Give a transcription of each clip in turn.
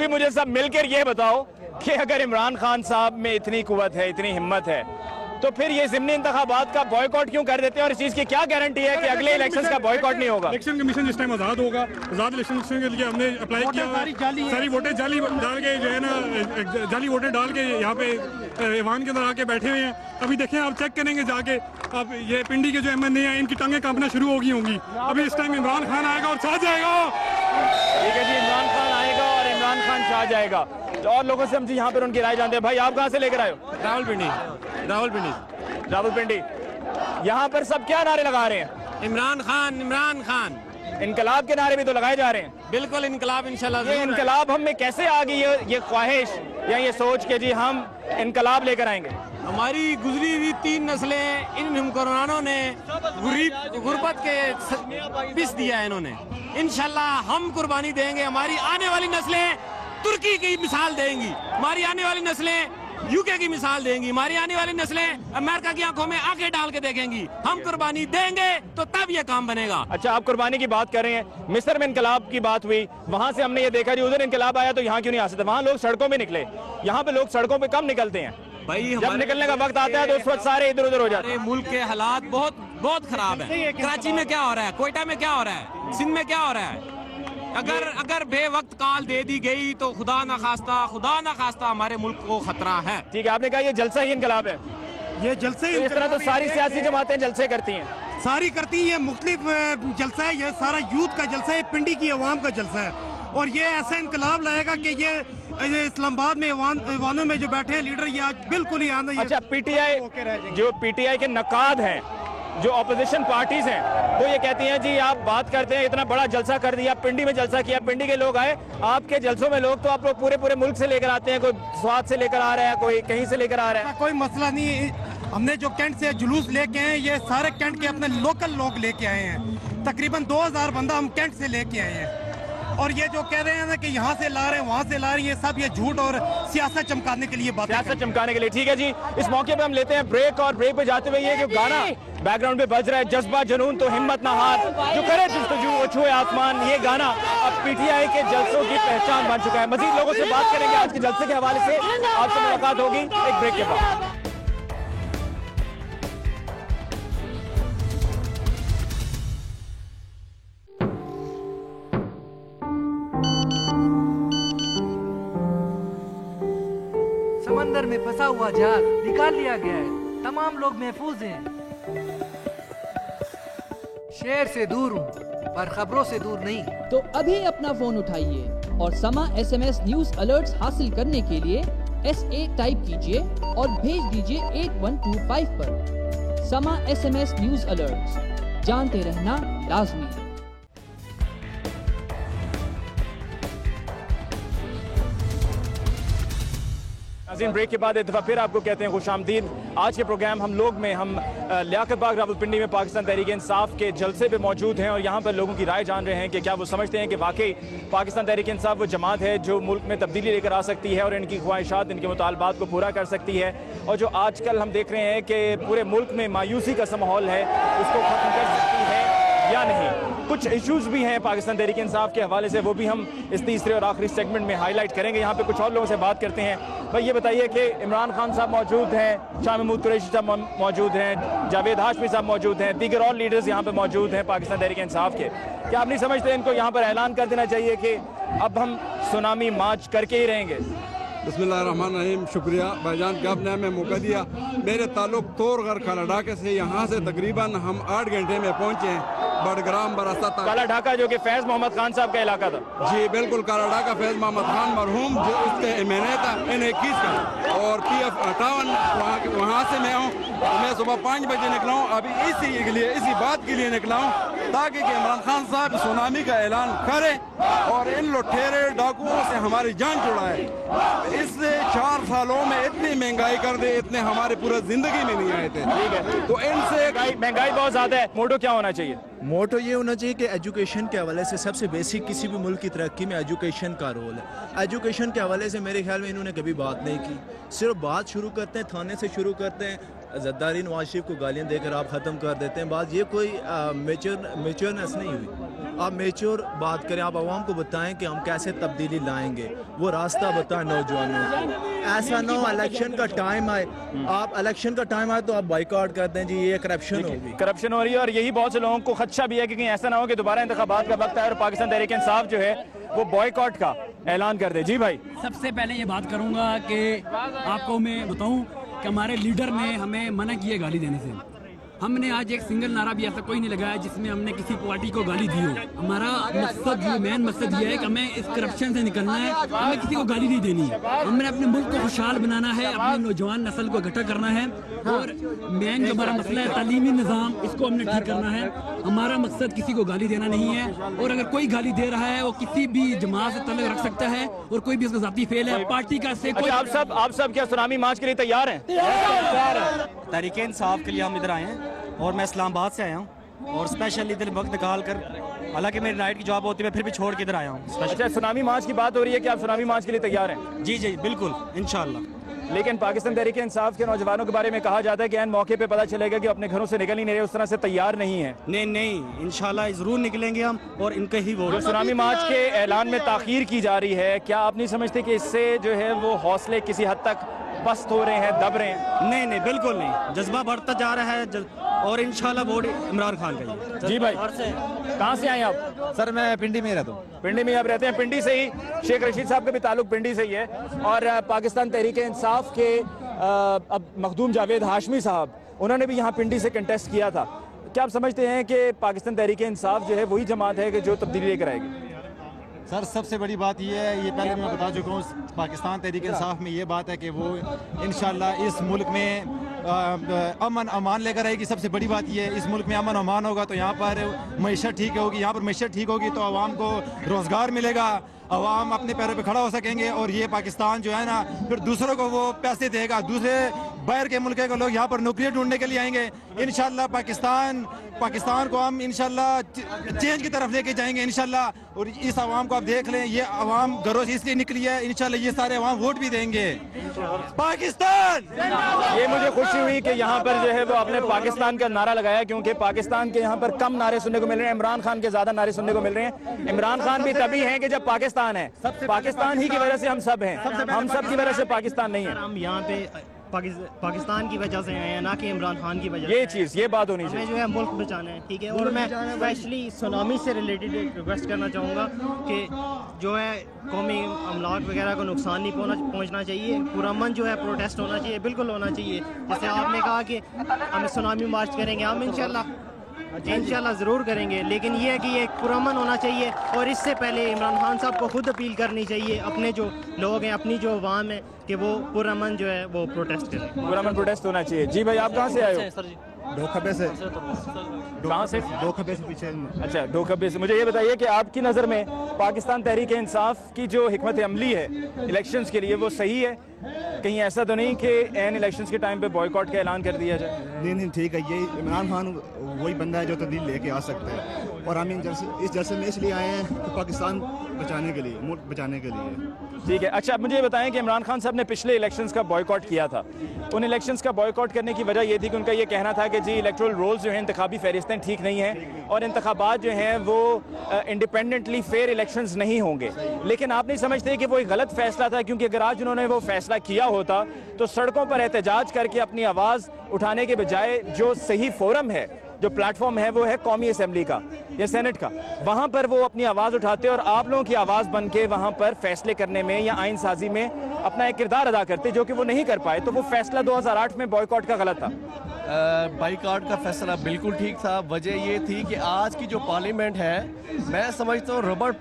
अभी मुझे सब मिलकर ये बताओ कि अगर इमरान खान साहब में इतनी कुव्वत है, इतनी हिम्मत है, तो फिर ये ज़िमनी इंतखाबात का बॉयकॉट क्यों कर देते हैं और इस चीज़ की क्या गारंटी है कि अगले इलेक्शंस का बॉयकॉट नहीं होगा? इलेक्शन कमीशन जिस टाइम आज़ाद होगा, आज़ाद इलेक्शन के लिए हमने अप्लाई किया, सारी वोटें जाली डाल के जो है ना, जाली वोटें डाल के यहाँ पे ईवान के अंदर आके बैठे हुए हैं। अभी देखें, आप चेक करेंगे जाके, अब ये पिंडी के जो MNA हैं इनकी टांगें कांपना शुरू हो गई होंगी। अभी इस टाइम इमरान खान आएगा और छा जाएगा। ठीक है जी, इमरान खान आएगा और इमरान खान छा जाएगा। तो और लोगों से हम जी यहाँ पर उनकी राय जानते हैं। भाई, आप कहाँ से लेकर आए हो? रावलपिंडी। यहाँ पर सब क्या नारे लगा रहे हैं? इमरान खान, इमरान खान। इनकलाब के नारे भी तो लगाए जा रहे हैं। बिल्कुल, इनकलाब इंशाल्लाह। ये इनकलाब हम में कैसे आ गई ये ख्वाहिश या ये सोच के जी हम इनकलाब लेकर आएंगे? हमारी गुजरी हुई 3 नस्लें इन हुक्मरानों ने गुर्बत के पिस दिया है इन्होंने। इंशाल्लाह हम कुर्बानी देंगे। हमारी आने वाली नस्लें तुर्की की मिसाल देंगी, हमारी आने वाली नस्लें UK की मिसाल देंगी, हमारी आने वाली नस्लें अमेरिका की आंखों में आंखें डाल के देखेंगी। हम कुर्बानी देंगे तो तब ये काम बनेगा। अच्छा, आप कुर्बानी की बात कर रहे हैं। मिस्र में इनकलाब की बात हुई, वहां से हमने ये देखा जी उधर इनकलाब आया तो यहाँ क्यों नहीं आ सकते? वहाँ लोग सड़कों में निकले, यहाँ पे लोग सड़कों पे कम निकलते हैं। भाई, जब निकलने का वक्त आता है तो उस वक्त सारे इधर उधर हो जाते हैं। मुल्क के हालात बहुत खराब है। कराची में क्या हो रहा है, कोयटा में क्या हो रहा है, सिंध में क्या हो रहा है। अगर बेवक्त काल दे दी गई तो खुदा न खास्ता हमारे मुल्क को खतरा है। ठीक है, आपने कहा ये जलसा ही इनकलाब है। ये जलसे तो इस तरह तो सारी सियासी जमातें जलसे करती हैं, सारी करती हैं। ये मुख्तलिफ जलसा है, ये सारा यूथ का जलसा है, पिंडी की अवाम का जलसा है। और ये ऐसा इनकलाब लाएगा कि ये इस्लामाबाद में ईवानों में जो बैठे हैं लीडर, ये आज बिल्कुल ही आना। अच्छा, PTI के नकाद हैं, जो ऑपोजिशन पार्टीज हैं, वो ये कहती हैं जी आप बात करते हैं इतना बड़ा जलसा कर दिया, पिंडी में जलसा किया, पिंडी के लोग आए, आपके जलसों में लोग तो आप लोग पूरे मुल्क से लेकर आते हैं, कोई स्वाद से लेकर आ रहा है, कोई कहीं से लेकर आ रहा है। कोई मसला नहीं। हमने जो कैंट से जुलूस लेके आए, ये सारे कैंट के अपने लोकल लोग लेके आए हैं। तकरीबन 2000 बंदा हम कैंट से लेके आए हैं। और ये जो कह रहे हैं ना कि यहाँ से ला रहे हैं, वहाँ से ला रहे हैं, ये सब ये झूठ और सियासत चमकाने के लिए बात, सियासत चमकाने के लिए। ठीक है जी, इस मौके पे हम लेते हैं ब्रेक, और ब्रेक पे जाते हुए ये जो गाना बैकग्राउंड पे बज रहा है, जज्बा जुनून तो हिम्मत ना हार, जो करे जुस्तजू वो छुए आसमान, ये गाना अब PTI के जलसों की पहचान बन चुका है। मजीद लोगों से बात करेंगे आज के जलसे के हवाले से, आपसे मुलाकात होगी एक ब्रेक के बाद। समंदर में फंसा हुआ जहाज निकाल लिया गया है, तमाम लोग महफूज हैं। शहर से दूर हूँ पर खबरों से दूर नहीं। तो अभी अपना फोन उठाइए और समा SMS न्यूज अलर्ट्स हासिल करने के लिए SA टाइप कीजिए और भेज दीजिए 8125 पर। समा SMS न्यूज अलर्ट्स, जानते रहना लाजमी है। ब्रेक के बाद एक दफ़ा फिर आपको कहते हैं खुशामदीद। आज के प्रोग्राम हम लोग में हम लियाकत बाग रावलपिंडी में पाकिस्तान तहरीक इंसाफ के जलसे पे मौजूद हैं और यहाँ पर लोगों की राय जान रहे हैं कि क्या वो समझते हैं कि वाकई पाकिस्तान तहरीक इंसाफ वो जमात है जो मुल्क में तब्दीली लेकर आ सकती है और इनकी ख्वाहिशात, इनके मुतालबात को पूरा कर सकती है। और जो आजकल हम देख रहे हैं कि पूरे मुल्क में मायूसी का सा माहौल है, उसको ख़त्म कर सकती है या नहीं। कुछ इश्यूज़ भी हैं पाकिस्तान तहरीक इंसाफ के हवाले से, वो भी हम इस तीसरे और आखिरी सेगमेंट में हाईलाइट करेंगे। यहाँ पे कुछ और लोगों से बात करते हैं। भाई, ये बताइए कि इमरान खान साहब मौजूद हैं, शाह महमूद कुरैशी साहब मौजूद हैं, जावेद हाशमी साहब मौजूद हैं, दीगर और लीडर्स यहाँ पे मौजूद हैं पाकिस्तान तहरीक इंसाफ के। क्या आप नहीं समझते इनको यहाँ पर ऐलान कर देना चाहिए कि अब हम सुनामी मार्च करके ही रहेंगे? बिस्मिल्लाहिर्रहमानिर्रहीम। शुक्रिया भाईजान कि आपने हमें मौका दिया। मेरे ताल्लुक तोरगर काला ढाका से, यहाँ से तकरीबन हम 8 घंटे में पहुँचे हैं बड़ग्राम बरास्ता। काला ढाका जो कि फैज मोहम्मद खान साहब का इलाका था। जी बिल्कुल, काला ढाका फैज मोहम्मद खान मरहूम जो उसके MNA था N21 का, और PF 58 वहाँ से मैं हूँ। मैं सुबह 5 बजे निकला हूँ, अभी इसी बात के लिए निकला हूँ ताकि इमरान खान साहब सुनामी का ऐलान करें और इन लुटेरे डाकुओं से हमारी जान छुड़ाए। इससे 4 सालों में इतनी महंगाई कर दे, इतने हमारे पूरे जिंदगी में नहीं आए थे। ठीक है, तो इनसे महंगाई बहुत ज्यादा है। मोटो क्या होना चाहिए? मोटो ये होना चाहिए कि एजुकेशन के हवाले से सबसे बेसिक किसी भी मुल्क की तरक्की में एजुकेशन का रोल है। एजुकेशन के हवाले से मेरे ख्याल में इन्होंने कभी बात नहीं की, सिर्फ बात शुरू करते हैं, थाने से शुरू करते हैं, ज़द्दारी नवाज शरीफ को गालियाँ देकर आप ख़त्म कर देते हैं बात। ये कोई मेच्योरनेस नहीं हुई। आप मेच्योर बात करें, आप आवाम को बताएं कि हम कैसे तब्दीली लाएंगे, वो रास्ता बताएं नौजवानों को। ऐसा ना हो इलेक्शन का टाइम आए, आप इलेक्शन का टाइम आए तो आप बाइकआउट करते हैं जी, ये करप्शन होगी, करप्शन हो रही है। और यही बहुत से लोगों को खदशा भी है कि कहीं ऐसा ना हो कि दोबारा इंतखाबात का वक्त है और पाकिस्तान तहरीक इंसाफ जो है वो बॉयकॉट का ऐलान कर दे। जी भाई, सबसे पहले ये बात करूंगा कि आपको मैं बताऊं कि हमारे लीडर ने हमें मना किया गाली देने से। हमने आज एक सिंगल नारा भी ऐसा कोई नहीं लगाया जिसमें हमने किसी पार्टी को गाली दी हो। हमारा मकसद, ये मेन मकसद ये है कि हमें इस करप्शन से निकलना है, हमें किसी को गाली नहीं देनी है। हमने अपने मुल्क को खुशहाल बनाना है, अपने नौजवान नस्ल को इकट्ठा करना है और मेन जो हमारा मसला है तालीमी निज़ाम, इसको हमने ठीक करना है। हमारा मकसद किसी को गाली देना नहीं है और अगर कोई गाली दे रहा है वो किसी भी जमात से ताल्लुक रख सकता है और कोई भी उसका ज़ाती फेल है पार्टी का से कोई। आप सब क्या सुनामी मार्च के लिए तैयार हैं? तहरीक इंसाफ के लिए हम इधर आए हैं और मैं इस्लामाबाद से आया हूँ और स्पेशल इधर वक्त निकाल कर, हालांकि मेरी नाइट की जॉब होती है, मैं फिर भी छोड़ के इधर आया हूँ। अच्छा, सुनामी मार्च की बात हो रही है कि आप सुनामी मार्च के लिए तैयार हैं? जी जी बिल्कुल, इंशाल्लाह। लेकिन पाकिस्तान तहरीक इंसाफ के नौजवानों के बारे में कहा जाता है कि ऐन मौके पे पता चलेगा कि अपने घरों से निकल ही नहीं रहे, उस तरह से तैयार नहीं है। नहीं, इंशाल्लाह जरूर निकलेंगे हम और इनके ही वोट। सुनामी मार्च के ऐलान में ताखीर की जा रही है, क्या आप नहीं समझते कि इससे जो है वो हौसले किसी हद तक पस्त हो रहे हैं, दब रहे हैं? नहीं, बिल्कुल नहीं, जज्बा बढ़ता जा रहा है और इंशाल्लाह वोट इमरान खान का ही। जी भाई, कहाँ से आए आप? सर मैं पिंडी में रहता हूँ। पिंडी में आप रहते हैं? पिंडी से ही शेख रशीद साहब का भी ताल्लुक पिंडी से ही है और पाकिस्तान तहरीक इंसाफ के अब मखदूम जावेद हाशमी साहब, उन्होंने भी यहाँ पिंडी से कंटेस्ट किया था। क्या आप समझते हैं कि पाकिस्तान तहरीक इंसाफ जो है वही जमात है कि जो तब्दीली लेकर आएगी? सर सबसे बड़ी बात ये है, ये पहले मैं बता चुका हूँ, पाकिस्तान तहरीक इंसाफ में ये बात है कि वो इंशाल्लाह इस मुल्क में अमन अमान लेकर आएगी। सबसे बड़ी बात ये है, इस मुल्क में अमन अमान होगा तो यहाँ पर मईशत ठीक होगी, यहाँ पर मईशत ठीक होगी तो आवाम को रोज़गार मिलेगा, आवाम अपने पैरों पे खड़ा हो सकेंगे और ये पाकिस्तान जो है ना फिर दूसरों को वो पैसे देगा, दूसरे बाहर के मुल्क के लोग यहाँ पर नौकरियाँ ढूंढने के लिए आएंगे। इंशाल्लाह पाकिस्तान को हम इंशाल्लाह चेंज की तरफ लेके जाएंगे इंशाल्लाह। और इस आवाम को आप देख लें, ये आवाम घरों से इसलिए निकली है, इंशाल्लाह ये सारे आवाम वोट भी देंगे पाकिस्तान। ये मुझे खुशी हुई कि यहाँ पर जो है वो आपने पाकिस्तान का नारा लगाया, क्योंकि पाकिस्तान के यहाँ पर कम नारे सुनने को मिल रहे हैं, इमरान खान के ज्यादा नारे सुनने को मिल रहे हैं। इमरान खान भी तभी हैं कि जब पाकिस्तान है, पाकिस्तान ही की वजह से हम सब हैं, हम सब की वजह से पाकिस्तान नहीं है। हम यहाँ पे पाकिस्तान की वजह से आए हैं, ना कि इमरान खान की वजह से। ये बात होनी चाहिए। जो है मुल्क बचाना है, ठीक है। और मैं स्पेशली सुनामी से रिलेटेड एक रिक्वेस्ट करना चाहूँगा कि जो है कौमी अमलाक वगैरह को नुकसान नहीं पहुँचना चाहिए, पुरअमन जो है प्रोटेस्ट होना चाहिए, बिल्कुल होना चाहिए। जैसे आपने कहा कि हम सुनामी मार्च करेंगे, हम इंशाल्लाह ज़रूर करेंगे, लेकिन ये है कि ये पुरअमन होना चाहिए। और इससे पहले इमरान खान साहब को खुद अपील करनी चाहिए अपने जो लोग हैं, अपनी जो अवाम है, कि वो पुरअमन जो है वो प्रोटेस्ट करें, पुरअमन प्रोटेस्ट होना चाहिए। जी भाई, आप कहाँ से आए हो? सर जी ढोखबे से। कहाँ से? ढोखबे से पीछे। अच्छा, ढोखबे से। मुझे ये बताइए कि आपकी नज़र में पाकिस्तान तहरीक इंसाफ की जो हिकमत अमली है इलेक्शंस के लिए, वो सही है? कहीं ऐसा तो नहीं कि एन इलेक्शंस के टाइम पे बॉयकॉट का ऐलान कर दिया जाए? नहीं ठीक है, ये इमरान खान वही बंदा है जो तब्दील लेके आ सकता है और हम इस जलसे में इसलिए आए हैं कि पाकिस्तान बचाने के लिए, मुल्क बचाने के लिए। ठीक है। अच्छा, मुझे ये बताएं कि इमरान खान साहब ने पिछले इलेक्शंस का बॉयकॉट किया था। उन इलेक्शंस का बॉयकॉट करने की वजह ये थी कि उनका ये कहना था कि जी इलेक्टोरल रोल्स जो हैं, इंतखाबी फहरिस्तें ठीक नहीं हैं और इंतखाबात जो हैं वो इंडिपेंडेंटली फेयर इलेक्शंस नहीं होंगे। लेकिन आप नहीं समझते कि वो एक गलत फैसला था? क्योंकि अगर आज उन्होंने वो फैसला किया होता तो सड़कों पर एहतजाज करके अपनी आवाज़ उठाने के बजाय जो सही फोरम है, जो प्लेटफॉर्म है, वो है कौमी असेंबली का या सेनेट का, वहाँ पर वो अपनी आवाज़ उठाते और आप लोगों की आवाज़ बन के वहाँ पर फैसले करने में या आइन साजी में अपना एक किरदार अदा करते, जो कि वो नहीं कर पाए। तो वो फैसला 2008 में बॉयकॉट का गलत था। बॉयकॉट का फैसला बिल्कुल ठीक था। वजह ये थी कि आज की जो पार्लियामेंट है, मैं समझता हूँ रबर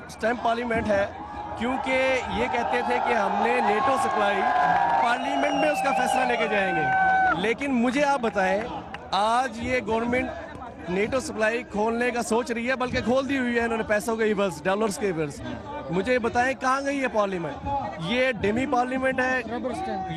स्टैम्प पार्लियामेंट है, क्योंकि ये कहते थे कि हमने नेटो सप्लाई पार्लियामेंट में उसका फैसला लेके जाएंगे। लेकिन मुझे आप बताएं, आज ये गवर्नमेंट नेटो सप्लाई खोलने का सोच रही है, बल्कि खोल दी हुई है इन्होंने पैसों के इवर्स, डॉलर्स के इवर्स। मुझे बताएं कहाँ गई है पार्लियामेंट? ये डेमी पार्लियामेंट है,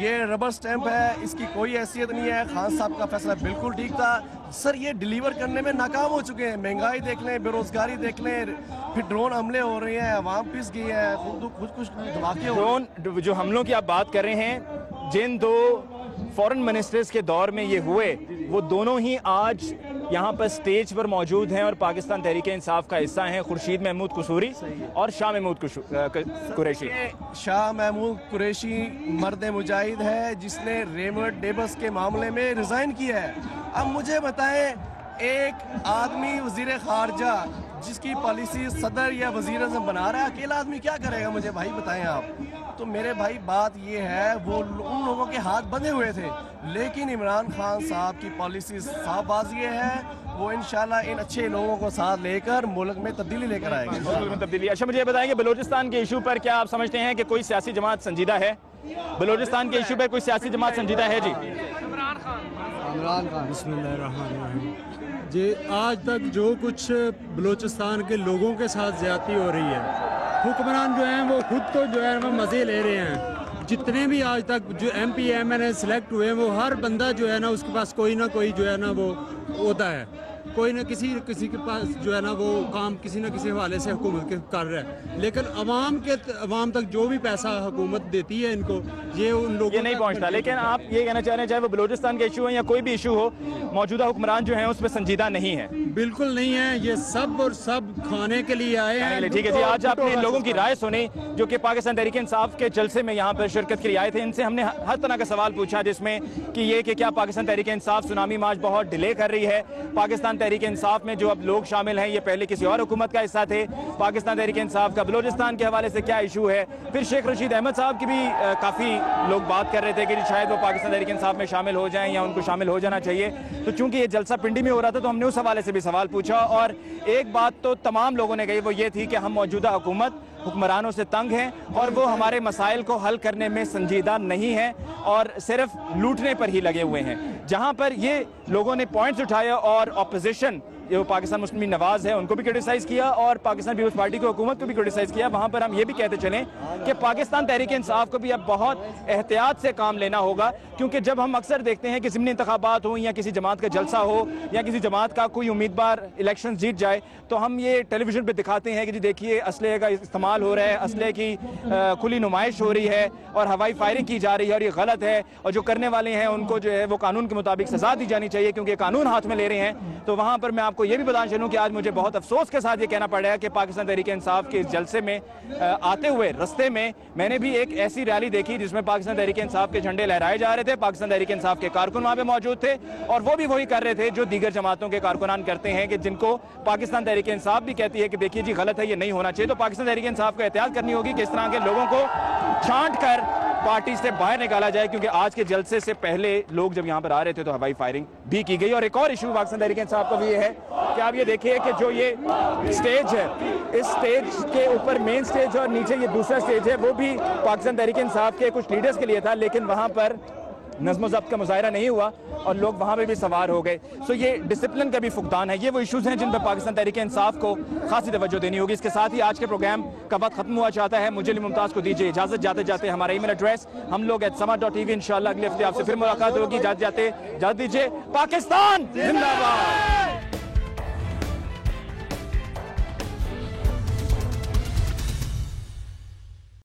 ये रबर स्टैंप है, इसकी कोई हैसियत नहीं है। खान साहब का फैसला बिल्कुल ठीक था। सर ये डिलीवर करने में नाकाम हो चुके हैं। महंगाई देख लें, बेरोजगारी देख लें, फिर ड्रोन हमले हो रहे हैं, आवाम पिस गई है, खुद कुछ धमाके हो। ड्रोन जो हमलों की आप बात कर रहे हैं, जिन दो फॉरेन मिनिस्टर्स के दौर में ये हुए, वो दोनों ही आज यहाँ पर स्टेज पर मौजूद हैं और पाकिस्तान तहरीक इंसाफ का हिस्सा हैं खुर्शीद महमूद कसूरी और शाह महमूद कुरैशी। शाह महमूद कुरैशी मर्द मुजाहिद है जिसने रेमंड डेबस के मामले में रिज़ाइन किया है। अब मुझे बताएं, एक आदमी वजीर खारजा जिसकी पॉलिसी सदर या वजीर आज़म बना रहा है, अकेला आदमी क्या करेगा? मुझे भाई बताएं आप। तो मेरे भाई बात ये है, वो उन लोगों के हाथ बंधे हुए थे, लेकिन इमरान खान साहब की पॉलिसी साफ बाजी है, वो इंशाल्लाह इन अच्छे लोगों को साथ लेकर मुल्क में तब्दीली लेकर आएंगे। मुल्क में तब्दीली। अच्छा, मुझे बताएंगे बलूचिस्तान के इशू पर क्या आप समझते हैं कि कोई सियासी जमात संजीदा है? बलूचिस्तान के इशू पर कोई सियासी जमात संजीदा है? जी इमरान खान। बिस्मिल्लाहिर्रहमानिर्रहीम। जी, आज तक जो कुछ बलूचिस्तान के लोगों के साथ ज्यादती हो रही है, हुक्मरान जो हैं वो खुद तो जो है वो मज़े ले रहे हैं। जितने भी आज तक जो MP MNA सेलेक्ट हुए वो हर बंदा जो है ना उसके पास कोई ना कोई जो है ना वो होता है, कोई ना किसी के पास जो है ना वो काम किसी न किसी हवाले से हुकूमत के कर रहा है, लेकिन अवाम तक जो भी पैसा हुकूमत देती है इनको ये उन लोगों ये नहीं पहुंचता। लेकिन आप ये कहना चाह रहे हैं चाहे वो बलूचिस्तान का इशू हो या कोई भी इशू हो, मौजूदा हुक्मरान जो है उस पर संजीदा नहीं है? बिल्कुल नहीं है, ये सब और सब खाने के लिए आए हैं। ठीक है जी, आज आपने लोगों की राय सुनी जो कि पाकिस्तान तहरीक इंसाफ के जलसे में यहाँ पर शिरकत के लिए आए थे। इनसे हमने हर तरह का सवाल पूछा, जिसमें कि ये कि क्या पाकिस्तान तहरीक इंसाफ सुनामी मार्च बहुत डिले कर रही है? पाकिस्तान तहरीक इंसाफ में जो अब लोग शामिल हैं ये पहले किसी और हुकूमत का हिस्सा थे। पाकिस्तान तहरीक इंसाफ का बलूचिस्तान के हवाले से क्या इशू है? फिर शेख रशीद अहमद साहब की भी काफ़ी लोग बात कर रहे थे कि शायद वो पाकिस्तान तहरीक इंसाफ में शामिल हो जाएं या उनको शामिल हो जाना चाहिए। तो चूंकि ये जलसा पिंडी में हो रहा था तो हमने उस हवाले से भी सवाल पूछा, और एक बात तो तमाम लोगों ने कही, वो ये थी कि हम मौजूदा हुकूमत हुक्मरानों से तंग हैं और वो हमारे मसाइल को हल करने में संजीदा नहीं है और सिर्फ लूटने पर ही लगे हुए हैं। जहां पर ये लोगों ने पॉइंट्स उठाया और ऑपोजिशन जो पाकिस्तान मुस्लिम लीग नवाज है उनको भी क्रिटिसाइज किया और पाकिस्तान पीपल्स पार्टी की हुकूमत को भी क्रिटिसाइज किया, वहां पर हम ये भी कहते चलें कि पाकिस्तान तहरीक इंसाफ को भी अब बहुत एहतियात से काम लेना होगा, क्योंकि जब हम अक्सर देखते हैं कि ज़िमनी इंतखाबात हो या किसी जमात का जलसा हो या किसी जमात का कोई उम्मीदवार इलेक्शन जीत जाए तो हम ये टेलीविजन पर दिखाते हैं कि जी देखिए असले का इस्तेमाल हो रहा है, असले की खुली नुमाइश हो रही है और हवाई फायरिंग की जा रही है और ये गलत है, और जो करने वाले हैं उनको जो है वो कानून के मुताबिक सजा दी जानी चाहिए क्योंकि कानून हाथ में ले रहे हैं। तो वहाँ पर मैं आपको ये भी बताना चलूँ कि आज मुझे बहुत अफसोस के साथ ये कहना पड़ रहा है कि पाकिस्तान तहरीक इंसाफ के इस जलसे में आते हुए रस्ते में मैंने भी एक ऐसी रैली देखी जिसमें पाकिस्तान तहरीक इंसाफ के झंडे लहराए जा रहे थे, पाकिस्तान तहरीक इंसाफ के कारकुन वहाँ पे मौजूद थे और वो भी वही कर रहे थे जो दीगर जमातों के कारकुनान करते हैं, कि जिनको पाकिस्तान तहरीक इंसाफ भी कहती है कि देखिए जी गलत है, ये नहीं होना चाहिए। तो पाकिस्तान तहरीक इंसाफ को एहतियात करनी होगी कि इस तरह के लोगों को छांट कर पार्टी से बाहर निकाला जाए, क्योंकि आज के जलसे से पहले लोग जब यहाँ पर आ रहे थे तो हवाई फायरिंग भी की गई। और एक और इशू पाकिस्तान तहरीक इंसाफ का भी ये है कि आप ये देखिए कि जो ये स्टेज है, इस स्टेज के ऊपर मेन स्टेज और नीचे ये दूसरा स्टेज है, वो भी पाकिस्तान तहरीक इंसाफ के कुछ लीडर्स के लिए था, लेकिन वहाँ पर नज़्म ज़ब्त का मुजाहिरा नहीं हुआ और लोग वहाँ पे भी सवार हो गए। सो ये डिसिप्लिन का भी फुकदान है। ये वो इश्यूज़ हैं जिन पर पाकिस्तान तहरीक इंसाफ को खासी तवज्जो देनी होगी। इसके साथ ही आज के प्रोग्राम का वक्त खत्म हुआ चाहता है। मुझे मुमताज़ को दीजिए इजाज़त। जाते जाते हमारा ईमेल एड्रेस हम लोग @sama.tv इंशाल्लाह अगले हफ्ते आपसे फिर मुलाकात होगी। जाते जाते इजाज़त दीजिए। पाकिस्तान जिंदाबाद।